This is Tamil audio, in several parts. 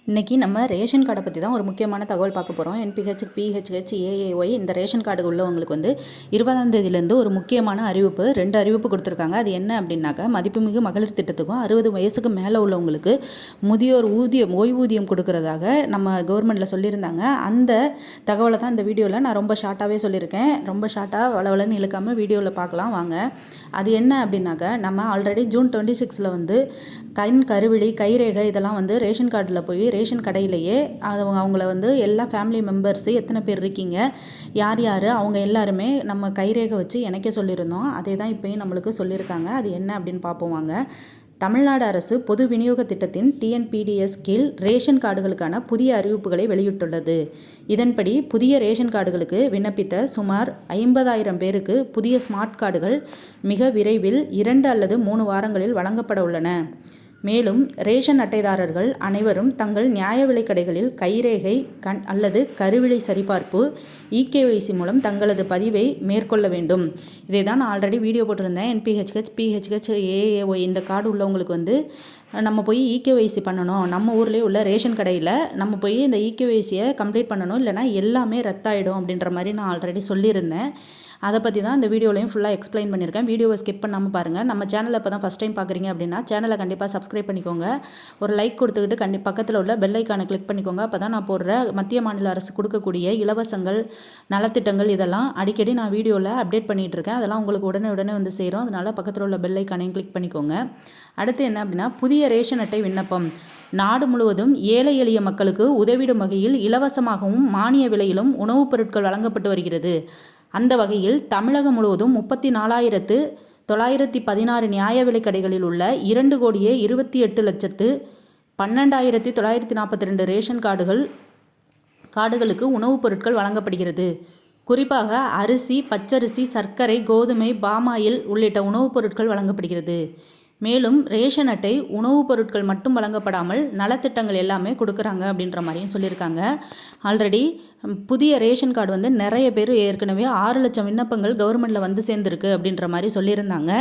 இன்றைக்கி நம்ம ரேஷன் கார்டை பற்றி தான் ஒரு முக்கியமான தகவல் பார்க்க போகிறோம். என்பிஹெச், பிஹெச்ஹெச், ஏஏஒய் இந்த ரேஷன் கார்டு உள்ளவங்களுக்கு 20ஆம் தேதியிலேருந்து ஒரு முக்கியமான அறிவிப்பு, 2 அறிவிப்பு கொடுத்துருக்காங்க. அது என்ன அப்படின்னாக்கா, மதிப்புமிகு மகளிர் திட்டத்துக்கும் 60 வயசுக்கு மேலே உள்ளவங்களுக்கு முதியோர் ஓய்வூதியம் கொடுக்கறதாக நம்ம கவர்மெண்ட்டில் சொல்லியிருந்தாங்க. அந்த தகவலை தான் இந்த வீடியோவில் நான் ரொம்ப ஷார்ட்டாகவே சொல்லியிருக்கேன். ரொம்ப ஷார்ட்டாக வளவலன்னு இழுக்காமல் வீடியோவில் பார்க்கலாம் வாங்க. அது என்ன அப்படின்னாக்கா, நம்ம ஆல்ரெடி ஜூன் 26 கண் கருவிழி கைரேகை இதெல்லாம் ரேஷன் கார்டில் போய் ரேஷன் கடையிலேயே அவங்கள எல்லா ஃபேமிலி மெம்பர்ஸு எத்தனை பேர் இருக்கீங்க, யார் யார் அவங்க எல்லாருமே நம்ம கைரேகை வச்சு இணைக்க சொல்லியிருந்தோம். அதே தான் இப்போயும் நம்மளுக்கு சொல்லியிருக்காங்க. அது என்ன அப்படின்னு பார்ப்போம் வாங்க. தமிழ்நாடு அரசு பொது விநியோக திட்டத்தின் டிஎன்பிடிஎஸ் கீழ் ரேஷன் கார்டுகளுக்கான புதிய அறிவிப்புகளை வெளியிட்டுள்ளது. இதன்படி புதிய ரேஷன் கார்டுகளுக்கு விண்ணப்பித்த சுமார் 50,000 பேருக்கு புதிய ஸ்மார்ட் கார்டுகள் மிக விரைவில் 2 அல்லது 3 வாரங்களில் வழங்கப்பட உள்ளன. மேலும் ரேஷன் அட்டைதாரர்கள் அனைவரும் தங்கள் நியாய விலைக் கடைகளில் கைரேகை அல்லது கருவிழி சரிபார்ப்பு இகேஒய்சி மூலம் தங்களது பதிவை மேற்கொள்ள வேண்டும். இதை தான் நான் ஆல்ரெடி வீடியோ போட்டிருந்தேன். என்பிஹெச்ஹெச், பிஹெச்ஹெச், ஏஏஒய் இந்த கார்டு உள்ளவங்களுக்கு நம்ம போய் இகேஒய்சி பண்ணணும். நம்ம ஊர்லேயே உள்ள ரேஷன் கடையில் நம்ம போய் இந்த இகேஒய்சியை கம்ப்ளீட் பண்ணணும், இல்லைனா எல்லாமே ரத்தாயிடும் அப்படின்ற மாதிரி நான் ஆல்ரெடி சொல்லியிருந்தேன். அதை பற்றி தான் இந்த வீடியோலையும் ஃபுல்லாக எக்ஸ்பிளைன் பண்ணியிருக்கேன். வீடியோவை ஸ்கிப் பண்ணாமல் பாருங்கள். நம்ம சேனலை இப்போ தான் ஃபஸ்ட் டைம் பார்க்குறீங்க அப்படின்னா சேனலை கண்டிப்பாக சப்ஸ்கிரைப் பண்ணிக்கோங்க. ஒரு லைக் கொடுத்துக்கிட்டு பக்கத்தில் உள்ள பெல் ஐக்கானை கிளிக் பண்ணிக்கோங்க. அப்போ தான் நான் போடுற மத்திய மாநில அரசு கொடுக்கக்கூடிய இலவசங்கள், நலத்திட்டங்கள் இதெல்லாம் அடிக்கடி நான் வீடியோவில் அப்டேட் பண்ணிகிட்ருக்கேன். அதெல்லாம் உங்களுக்கு உடனே சேரும். அதனால் பக்கத்தில் உள்ள பெல் ஐக்கானையும் கிளிக் பண்ணிக்கோங்க. அடுத்து என்ன அப்படின்னா, புதிய ரேஷன் அட்டை விண்ணப்பம். நாடு முழுவதும் ஏழை எளிய மக்களுக்கு உதவிடும் வகையில் இலவசமாகவும் மானிய விலையிலும் உணவுப் பொருட்கள் வழங்கப்பட்டு வருகிறது. அந்த வகையில் தமிழகம் முழுவதும் 34,916 நியாய விலைக் கடைகளில் உள்ள 2,28,12,942 ரேஷன் கார்டுகளுக்கு உணவுப் பொருட்கள் வழங்கப்படுகிறது. குறிப்பாக அரிசி, பச்சரிசி, சர்க்கரை, கோதுமை, பாமாயில் உள்ளிட்ட உணவுப் பொருட்கள் வழங்கப்படுகிறது. மேலும் ரேஷன் அட்டை உணவுப் பொருட்கள் மட்டும் வழங்கப்படாமல் நலத்திட்டங்கள் எல்லாமே கொடுக்குறாங்க அப்படின்ற மாதிரியும் சொல்லியிருக்காங்க. ஆல்ரெடி புதிய ரேஷன் கார்டு நிறைய பேர் ஏற்கனவே 6 லட்சம் விண்ணப்பங்கள் கவர்மெண்ட்டில் சேர்ந்துருக்கு அப்படின்ற மாதிரி சொல்லியிருந்தாங்க.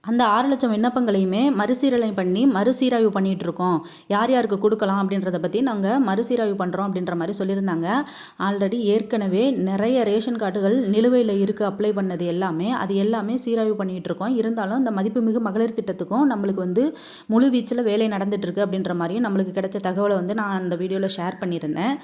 அந்த 6 லட்சம் விண்ணப்பங்களையுமே மறுசீரமைப்பு பண்ணிகிட்ருக்கோம். யார் யாருக்கு கொடுக்கலாம் அப்படின்றத பற்றி நாங்கள் மறுசீராய்வு பண்ணுறோம் அப்படின்ற மாதிரி சொல்லியிருந்தாங்க. ஆல்ரெடி ஏற்கனவே நிறைய ரேஷன் கார்டுகள் நிலுவையில் இருக்குது. அப்ளை பண்ணது அது எல்லாமே சீராய்வு பண்ணிகிட்ருக்கோம். இருந்தாலும் இந்த மதிப்புமிகு மகளிர் திட்டத்துக்கும் நம்மளுக்கு முழு வீச்சில் வேலை நடந்துகிட்ருக்கு அப்படின்ற மாதிரியும் நம்மளுக்கு கிடைச்ச தகவலை நான் அந்த வீடியோவில் ஷேர் பண்ணியிருந்தேன்.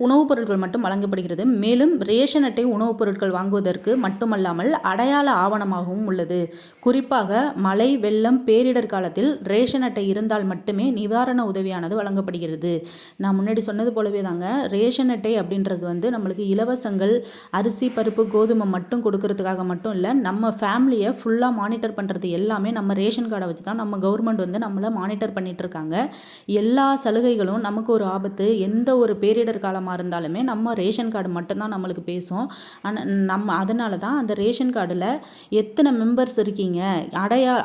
உணவுப் பொருட்கள் மட்டும் வழங்கப்படுகிறது. மேலும் ரேஷன் அட்டை உணவுப் பொருட்கள் வாங்குவதற்கு மட்டுமல்லாமல் அடையாள ஆவணமாகவும் உள்ளது. குறிப்பாக மழை, வெள்ளம், பேரிடர் காலத்தில் ரேஷன் அட்டை இருந்தால் மட்டுமே நிவாரண உதவியானது வழங்கப்படுகிறது. நான் முன்னாடி சொன்னது போலவே தாங்க, ரேஷன் அட்டை அப்படின்றது நம்மளுக்கு இலவசங்கள், அரிசி, பருப்பு, கோதுமை மட்டும் கொடுக்கறதுக்காக மட்டும் இல்லை, நம்ம ஃபேமிலியை ஃபுல்லாக மானிட்டர் பண்ணுறது எல்லாமே நம்ம ரேஷன் கார்டை வச்சு தான் நம்ம கவர்மெண்ட் நம்மளை மானிட்டர் பண்ணிகிட்ருக்காங்க. எல்லா சலுகைகளும் நமக்கு ஒரு ஆபத்து, எந்த ஒரு பேரிடர் காலம் இருந்தாலுமே நம்ம ரேஷன் கார்டு மட்டும்தான் நம்மளுக்கு பேசும். ஆனால் அதனால தான் அந்த ரேஷன் கார்டில் எத்தனை மெம்பர்ஸ் இருக்கீங்க,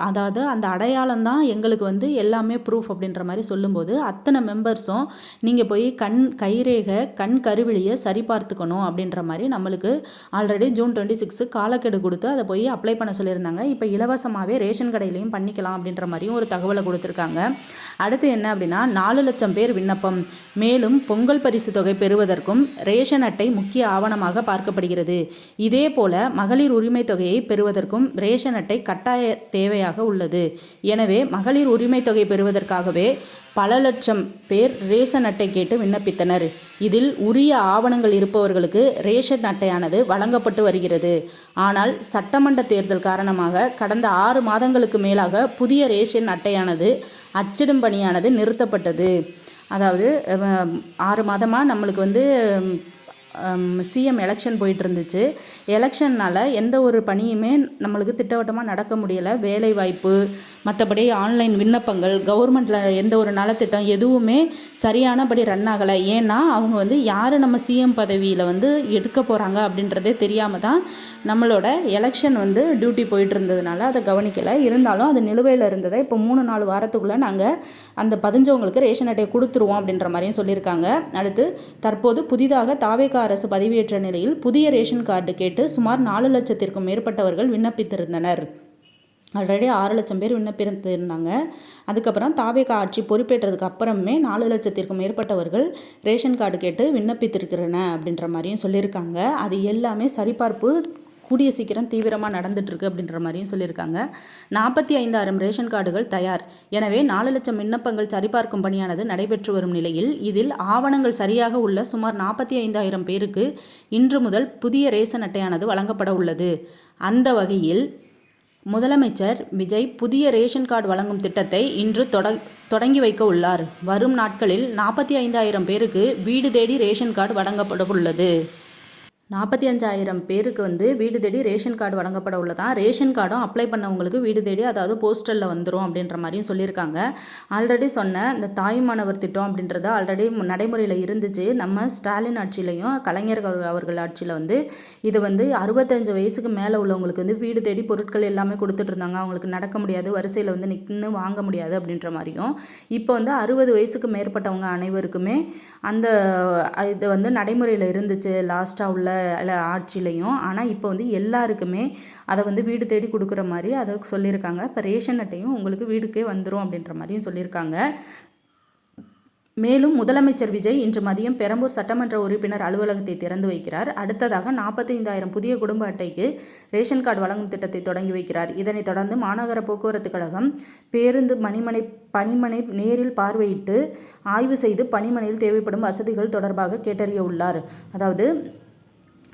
அதாவது அந்த அடையாளம் தான் எங்களுக்கு எல்லாமே ப்ரூஃப் அப்படின்ற மாதிரி சொல்லும்போது அத்தனை மெம்பர்ஸும் நீங்கள் போய் கைரேகை, கருவிழியை சரிபார்த்துக்கணும் அப்படின்ற மாதிரி நம்மளுக்கு ஆல்ரெடி ஜூன் 26 காலக்கெடு கொடுத்து அதை போய் அப்ளை பண்ண சொல்லியிருந்தாங்க. இப்போ இலவசமாகவே ரேஷன் கடையிலையும் பண்ணிக்கலாம் அப்படின்ற மாதிரியும் ஒரு தகவலை கொடுத்துருக்காங்க. அடுத்து என்ன அப்படின்னா, 4 லட்சம் பேர் விண்ணப்பம். மேலும் பொங்கல் பரிசு தொகை பெறுவதற்கும் ரேஷன் அட்டை முக்கிய ஆவணமாக பார்க்கப்படுகிறது. இதே போல மகளிர் உரிமை தொகையை பெறுவதற்கும் ரேஷன் அட்டை கட்டாய தேவையாக உள்ளது. எனவே மகளிர் உரிமை தொகை பெறுவதற்காகவே பல லட்சம் பேர் ரேஷன் அட்டை கேட்டு விண்ணப்பித்தனர். இதில் உரிய ஆவணங்கள் இருப்பவர்களுக்கு ரேஷன் அட்டையானது வழங்கப்பட்டு வருகிறது. ஆனால் சட்டமன்ற தேர்தல் காரணமாக கடந்த 6 மாதங்களுக்கு மேலாக புதிய ரேஷன் அட்டையானது அச்சிடும் பணியானது நிறுத்தப்பட்டது. அதாவது 6 மாதமாக நம்மளுக்கு சிஎம் எலெக்ஷன் போயிட்டு இருந்துச்சு. எலெக்ஷன்னால் எந்த ஒரு பணியுமே நம்மளுக்கு திட்டவட்டமாக நடக்க முடியலை. வேலைவாய்ப்பு, மற்றபடி ஆன்லைன் விண்ணப்பங்கள், கவர்மெண்ட்டில் எந்த ஒரு நலத்திட்டம் எதுவுமே சரியானபடி ரன் ஆகலை. ஏன்னா அவங்க யார் நம்ம சிஎம் பதவியில் எடுக்க போகிறாங்க அப்படின்றதே தெரியாமல் தான் நம்மளோட எலெக்ஷன் டியூட்டி போயிட்டு இருந்ததுனால அதை கவனிக்கலை. இருந்தாலும் அது நிலுவையில் இருந்ததை இப்போ 3-4 வாரத்துக்குள்ளே நாங்கள் அந்த பதிஞ்சவங்களுக்கு ரேஷன் அட்டையை கொடுத்துருவோம் அப்படின்ற மாதிரியும் சொல்லியிருக்காங்க. அடுத்து தற்போது புதிதாக தாவேகா அரசு பதிவேற்ற நிலையில் புதிய ரேஷன் கார்டு கேட்டு சுமார் 4 லட்சத்திற்கும் மேற்பட்டவர்கள் விண்ணப்பித்திருந்தனர். ஆல்ரெடி 6 லட்சம் பேர் விண்ணப்பித்திருந்தாங்க. அதுக்கப்புறம் தாவேகா ஆட்சி பொறுப்பேற்றதுக்கு அப்புறமே 4 லட்சத்திற்கும் மேற்பட்டவர்கள் ரேஷன் கார்டு கேட்டு விண்ணப்பித்திருக்கிறன அப்படின்ற மாதிரியும் சொல்லியிருக்காங்க. அது எல்லாமே சரிபார்ப்பு கூடிய சீக்கிரம் தீவிரமாக நடந்துட்டுருக்கு அப்படின்ற மாதிரியும் சொல்லியிருக்காங்க. 45,000 ரேஷன் கார்டுகள் தயார். எனவே 4 லட்சம் விண்ணப்பங்கள் சரிபார்க்கும் பணியானது நடைபெற்று வரும் நிலையில் இதில் ஆவணங்கள் சரியாக உள்ள சுமார் 45,000 பேருக்கு இன்று முதல் புதிய ரேஷன் அட்டையானது வழங்கப்பட உள்ளது. அந்த வகையில் முதலமைச்சர் விஜய் புதிய ரேஷன் கார்டு வழங்கும் திட்டத்தை இன்று தொடங்கி வைக்க உள்ளார். வரும் நாட்களில் 45,000 பேருக்கு வீடு தேடி ரேஷன் கார்டு வழங்கப்பட உள்ளது. 45,000 பேருக்கு வீடு தேடி ரேஷன் கார்டு வழங்கப்பட உள்ளதான். ரேஷன் கார்டும் அப்ளை பண்ணவங்களுக்கு வீடு தேடி, அதாவது போஸ்டலில் வந்துடும் அப்படின்ற மாதிரியும் சொல்லியிருக்காங்க. ஆல்ரெடி சொன்ன இந்த தாய்மானவர் திட்டம் அப்படின்றது ஆல்ரெடி நடைமுறையில் இருந்துச்சு. நம்ம ஸ்டாலின் ஆட்சியிலையும் கலைஞர் அவர்கள் ஆட்சியில் இது 65 வயசுக்கு மேலே உள்ளவங்களுக்கு வீடு தேடி பொருட்கள் எல்லாமே கொடுத்துட்டு இருந்தாங்க. அவங்களுக்கு நடக்க முடியாது, வரிசையில் நின்று வாங்க முடியாது அப்படின்ற மாதிரியும். இப்போ 60 வயசுக்கு மேற்பட்டவங்க அனைவருக்குமே அந்த இது நடைமுறையில் இருந்துச்சு லாஸ்ட்டாக உள்ள ஆட்சியிலையும். ஆனால் இப்போ எல்லாருக்குமே அதை வீடு தேடி கொடுக்குற மாதிரி அதை சொல்லியிருக்காங்க. இப்போ ரேஷன் அட்டையும் உங்களுக்கு வீடுக்கே வந்துடும் அப்படின்ற மாதிரியும் சொல்லியிருக்காங்க. மேலும் முதலமைச்சர் விஜய் இன்று மதியம் பெரம்பூர் சட்டமன்ற உறுப்பினர் அலுவலகத்தை திறந்து வைக்கிறார். அடுத்ததாக 45,000 புதிய குடும்ப அட்டைக்கு ரேஷன் கார்டு வழங்கும் திட்டத்தை தொடங்கி வைக்கிறார். இதனைத் தொடர்ந்து மாநகர போக்குவரத்து கழகம் பேருந்து பணிமனை நேரில் பார்வையிட்டு ஆய்வு செய்து பணிமனையில் தேவைப்படும் வசதிகள் தொடர்பாக கேட்டறிய உள்ளார். அதாவது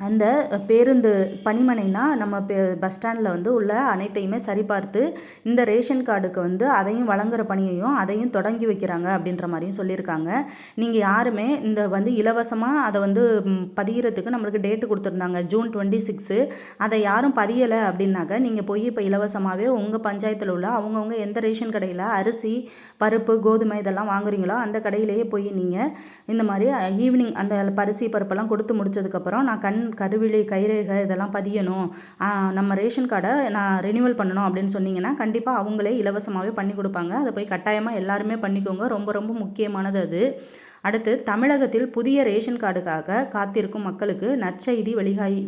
அந்த பேருந்து பணிமனைனா நம்ம பஸ் ஸ்டாண்டில் உள்ள அனைத்தையுமே சரிபார்த்து இந்த ரேஷன் கார்டுக்கு அதையும் வழங்குகிற பணியையும் அதையும் தொடங்கி வைக்கிறாங்க அப்படின்ற மாதிரியும் சொல்லியிருக்காங்க. நீங்கள் யாருமே இந்த இலவசமாக அதை பதிகிறதுக்கு நம்மளுக்கு டேட்டு கொடுத்துருந்தாங்க ஜூன் 26. அதை யாரும் பதியலை அப்படின்னாக்க நீங்கள் போய் இப்போ இலவசமாகவே உங்கள் பஞ்சாயத்தில் உள்ள அவங்கவுங்க எந்த ரேஷன் கடையில் அரிசி, பருப்பு, கோதுமை இதெல்லாம் வாங்குறீங்களோ அந்த கடையிலேயே போய் நீங்கள் இந்த மாதிரி ஈவினிங் அந்த அரிசி பருப்பெல்லாம் கொடுத்து முடிச்சதுக்கப்புறம் நான் கருவிழி, கைரேகை இதெல்லாம் பதியணும், நம்ம ரேஷன் கார்டை நான் ரெனியூவல் பண்ணணும் அப்படின்னு சொன்னீங்கன்னா கண்டிப்பாக அவங்களே இலவசமாகவே பண்ணி கொடுப்பாங்க. அதை போய் கட்டாயமாக எல்லாருமே பண்ணிக்கோங்க. ரொம்ப ரொம்ப முக்கியமானது அது. அடுத்து, தமிழகத்தில் புதிய ரேஷன் கார்டுக்காக காத்திருக்கும் மக்களுக்கு நற்செய்தி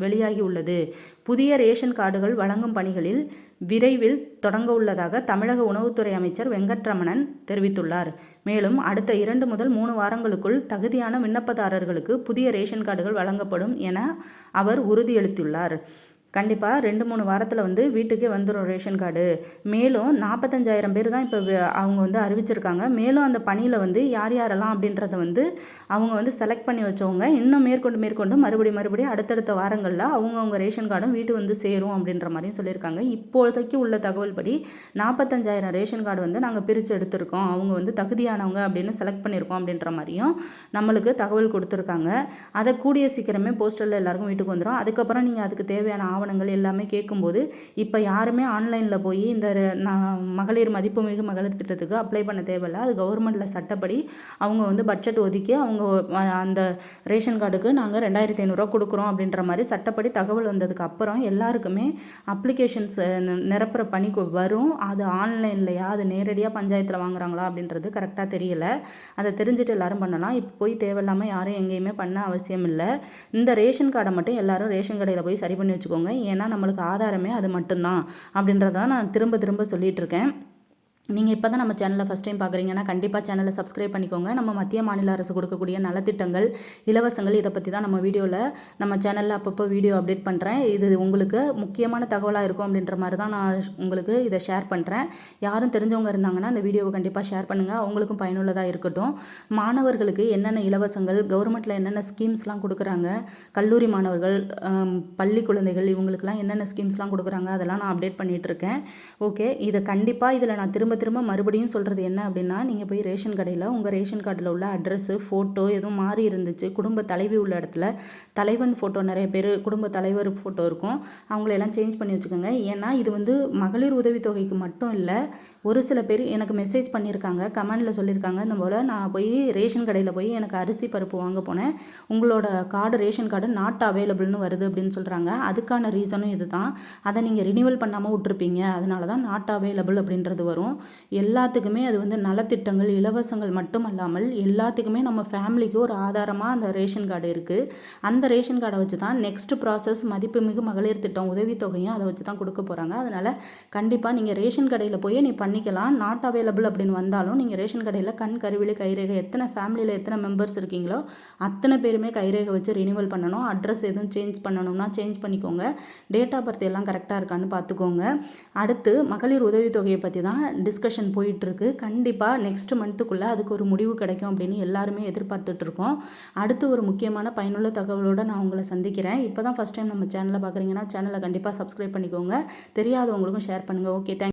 வெளியாகி உள்ளது. புதிய ரேஷன் கார்டுகள் வழங்கும் பணிகளில் விரைவில் தொடங்க உள்ளதாக தமிழக உணவுத்துறை அமைச்சர் வெங்கட்ரமணன் தெரிவித்துள்ளார். மேலும் அடுத்த 2 முதல் 3 வாரங்களுக்குள் தகுதியான விண்ணப்பதாரர்களுக்கு புதிய ரேஷன் கார்டுகள் வழங்கப்படும் என அவர் உறுதியளித்துள்ளார். கண்டிப்பாக 2-3 வாரத்தில் வீட்டுக்கே வந்துடும் ரேஷன் கார்டு. மேலும் 45,000 பேர் தான் இப்போ அவங்க அறிவிச்சிருக்காங்க. மேலும் அந்த பணியில் யார் யாரெல்லாம் அப்படின்றத அவங்க செலக்ட் பண்ணி வச்சவங்க இன்னும் மேற்கொண்டு மறுபடியும் அடுத்தடுத்த வாரங்களில் அவங்கவுங்க ரேஷன் கார்டும் வீட்டு சேரும் அப்படின்ற மாதிரியும் சொல்லியிருக்காங்க. இப்போதைக்கு உள்ள தகவல் படி 45,000 ரேஷன் கார்டு நாங்கள் பிரித்து எடுத்திருக்கோம், அவங்க தகுதியானவங்க அப்படின்னு செலக்ட் பண்ணியிருக்கோம் அப்படின்ற மாதிரியும் நம்மளுக்கு தகவல் கொடுத்துருக்காங்க. அதை கூடிய சீக்கிரமே போஸ்டலில் எல்லாருக்கும் வீட்டுக்கு வந்துடும். அதுக்கப்புறம் நீங்கள் அதுக்கு தேவையான ஆவணங்கள் எல்லாமே கேட்கும்போது இப்போ யாருமே ஆன்லைனில் போய் இந்த மகளிர் மதிப்புமிகு மகளிர் திட்டத்துக்கு அப்ளை பண்ண தேவையில்லை. அது கவர்மெண்ட்டில் சட்டப்படி அவங்க பட்ஜெட் ஒதுக்கி அவங்க அந்த ரேஷன் கார்டுக்கு நாங்கள் 2,500 கொடுக்குறோம் அப்படின்ற மாதிரி சட்டப்படி தகவல் வந்ததுக்கு அப்புறம் எல்லாருக்குமே அப்ளிகேஷன்ஸ் நிரப்புற பணிக்கு வரும். அது ஆன்லைன்லையா, அது நேரடியாக பஞ்சாயத்தில் வாங்குறாங்களா அப்படின்றது கரெக்டாக தெரியல. அதை தெரிஞ்சுட்டு எல்லாரும் பண்ணலாம். இப்போ போய் தேவையில்லாமல் யாரும் எங்கேயுமே பண்ண அவசியம் இல்லை. இந்த ரேஷன் கார்டை மட்டும் எல்லாரும் ரேஷன் கடையில் போய் சரி பண்ணி வச்சுக்கோங்க. ஏன்னா நம்மளுக்கு ஆதாரமே அது மட்டும்தான் அப்படின்றத நான் திரும்ப சொல்லிட்டு இருக்கேன். நீங்கள் இப்போ தான் நம்ம சேனலை ஃபஸ்ட் டைம் பார்க்குறீங்கன்னா கண்டிப்பாக சேனலை சப்ஸ்கிரைப் பண்ணிக்கோங்க. நம்ம மத்திய மாநில அரசு கொடுக்கக்கூடிய நலத்திட்டங்கள், இலவசங்கள் இதை பற்றி தான் நம்ம சேனலில் அப்பப்போ வீடியோ அப்டேட் பண்ணுறேன். இது உங்களுக்கு முக்கியமான தகவலாக இருக்கும் அப்படின்ற மாதிரி தான் நான் உங்களுக்கு இதை ஷேர் பண்ணுறேன். யாரும் தெரிஞ்சவங்க இருந்தாங்கன்னா அந்த வீடியோவை கண்டிப்பாக ஷேர் பண்ணுங்கள், அவங்களுக்கும் பயனுள்ளதாக இருக்கட்டும். மாணவர்களுக்கு என்னென்ன இலவசங்கள், கவர்மெண்ட்டில் என்னென்ன ஸ்கீம்ஸ்லாம் கொடுக்குறாங்க, கல்லூரி மாணவர்கள், பள்ளி குழந்தைகள் இவங்களுக்குலாம் என்னென்ன ஸ்கீம்ஸ்லாம் கொடுக்குறாங்க அதெல்லாம் நான் அப்டேட் பண்ணிகிட்ருக்கேன். ஓகே, இதை கண்டிப்பாக இதில் நான் திரும்ப மறுபடியும் சொல்கிறது என்ன அப்படின்னா, நீங்கள் போய் ரேஷன் கடையில் உங்கள் ரேஷன் கார்டில் உள்ள அட்ரஸு, ஃபோட்டோ எதுவும் மாறி இருந்துச்சு, குடும்ப தலைவி உள்ள இடத்துல தலைவன் ஃபோட்டோ, நிறைய பேர் குடும்ப தலைவர் ஃபோட்டோ இருக்கும், அவங்களெல்லாம் சேஞ்ச் பண்ணி வச்சுக்கோங்க. ஏன்னா இது மகளிர் உதவித்தொகைக்கு மட்டும் இல்லை. ஒரு சில பேர் எனக்கு மெசேஜ் பண்ணியிருக்காங்க, கமெண்டில் சொல்லியிருக்காங்க, இந்த போல் நான் போய் ரேஷன் கடையில் போய் எனக்கு அரிசி பருப்பு வாங்க போனேன், உங்களோட கார்டு ரேஷன் கார்டு நாட் அவைலபிள்னு வருது அப்படின்னு சொல்கிறாங்க. அதுக்கான ரீசனும் இது தான். அதை நீங்கள் ரினியூவல் பண்ணாமல் விட்டுருப்பீங்க, அதனால தான் நாட் அவைலபிள் அப்படின்றது வரும். எல்லாத்துக்குமே அது வந்து நலத்திட்டங்கள் இலவசங்கள் மட்டும் அல்லாமல் எல்லாத்துக்குமே நம்ம ஃபேமிலிக்கு ஒரு ஆதாரமாக அந்த ரேஷன் கார்டு இருக்குது. அந்த ரேஷன் கார்டை வச்சு தான் நெக்ஸ்ட் ப்ராசஸ் மதிப்புமிகு மகளிர் திட்டம் உதவித்தொகையும் அதை வச்சு தான் கொடுக்க போகிறாங்க. அதனால் கண்டிப்பாக நீங்கள் ரேஷன் கடையில் போய் நீ பண்ணிக்கலாம். நாட் அவைலபிள் அப்படின்னு வந்தாலும் நீங்கள் ரேஷன் கடையில் கண் கருவிழி கைரேகை எத்தனை ஃபேமிலியில் எத்தனை மெம்பர்ஸ் இருக்கீங்களோ அத்தனை பேருமே கைரேகை வச்சு ரினிவல் பண்ணணும். அட்ரஸ் எதுவும் சேஞ்ச் பண்ணணும்னா சேஞ்ச் பண்ணிக்கோங்க. டேட் ஆஃப் பர்த் எல்லாம் கரெக்டாக இருக்கான்னு பார்த்துக்கோங்க. அடுத்து மகளிர் உதவித்தொகையை பற்றி தான் டிஸ்கஷன் போயிட்டுருக்கு. கண்டிப்பாக நெக்ஸ்ட் மந்த்துக்குள்ளே அதுக்கு ஒரு முடிவு கிடைக்கும் அப்படின்னு எல்லாருமே எதிர்பார்த்துட்ருக்கோம். அடுத்து ஒரு முக்கியமான பயனுள்ள தகவலோடு நான் உங்களை சந்திக்கிறேன். இப்போ தான் ஃபஸ்ட் டைம் நம்ம சேனலை பார்க்குறீங்கன்னா சேனலை கண்டிப்பாக சப்ஸ்கிரைப் பண்ணிக்கோங்க. தெரியாதவங்களுக்கும் ஷேர் பண்ணுங்கள். Okay, thank you.